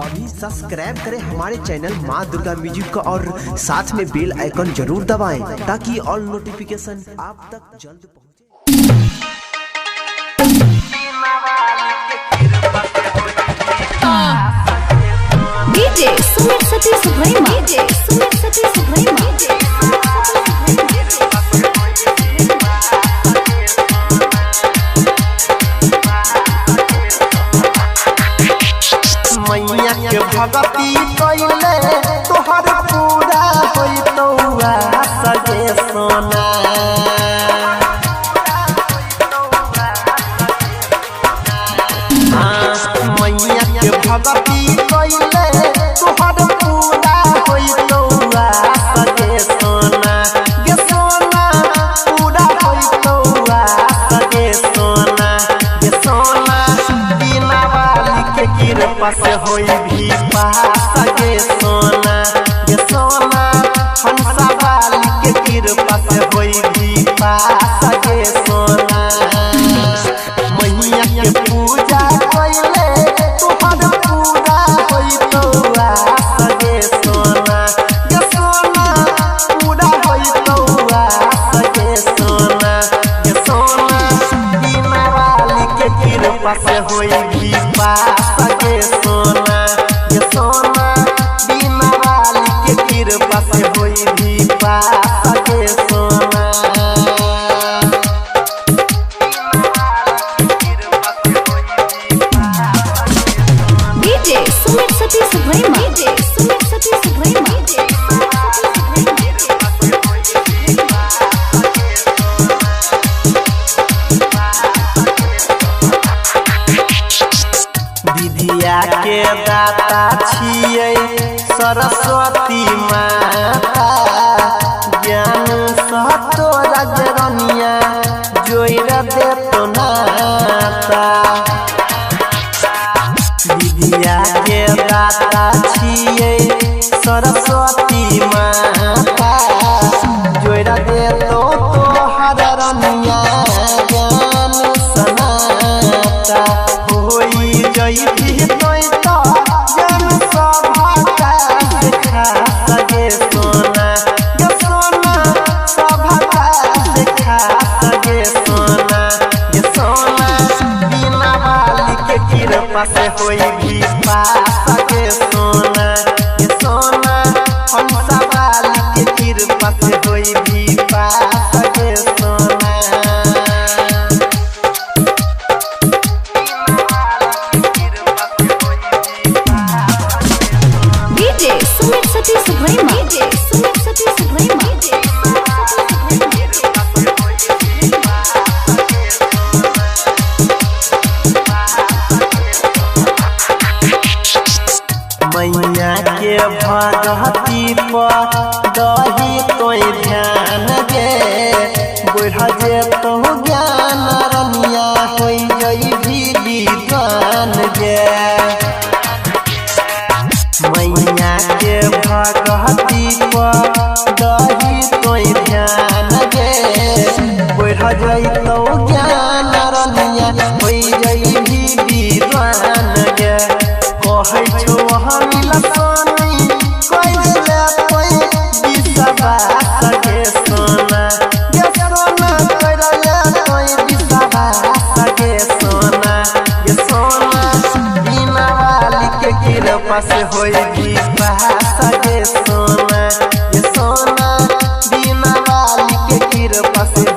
अभी सब्सक्राइब करें हमारे चैनल माँ दुर्गा म्यूजिक को और साथ में बेल आइकन जरूर दबाएं ताकि ऑल नोटिफिकेशन आप तक जल्द पहुंचे। डीजे सुमित सतीश भैया डीजे सुमित सतीश भैया मैया के भगती कइले तोहर पूरा होई तौआ सजे सोना मैया के भगती कइले तोहर पूरा होई तौआ सजे सोना गे सोना पूरा होई तौआ सजे सोना गे सोना बिना वाली के कृपा से होई भी पास गे सोना गे सोना हंसा वाली के कृपा से होई भी पास गे सोना मैया के पूजा कइले तोहर पूरा होई तौआ गे सोना गे सोना पूरा होई तौआ गे सोना गे सोना बिना वाली के कृपा से होई भी पास गे सोना गे सोना बिना वाली के कृपा से होई भी पास गे सोना डीजे सुमित सतीश भैया डीजे सुमित सतीश भैया विद्या के दाता छियै सरस्वती माता ज्ञान सहतो राजरनिया जोइर देतो नाता विद्या के दाता छियै सरस्वती माता जोइर देतो तोहर रनिया ज्ञान सनाता होई जई भी तोय तो ज्ञान सभा का सिखा सगे सोना गे सोना सभा का सिखा सगे सोना गे सोना बिना वाली के कृपा से होई भी पास गे सोना गे सोना हंसा वाली के कृपा से होई भी पास गे सोना डीजे सुमित सतीश भैया डीजे सुमित सतीश भैया मैया के भगती पर दही तोय ध्यान गे बढ़ जे तो ज्ञान रनिया होई जई भी विद्वान गे मैया के भगती पर दही तोय ध्यान गे बढ़ जई तो ज्ञान रनिया होई जई भी विद्वान गे कहै छौ हम लसनी कइले कोई विश्वास गे सोना गे सोना कइले कोई विश्वास गे सोना गे सोना बिना वाली के कृपा से होई विश्वास गे सोना गे सोना बिना वाली के कृपा से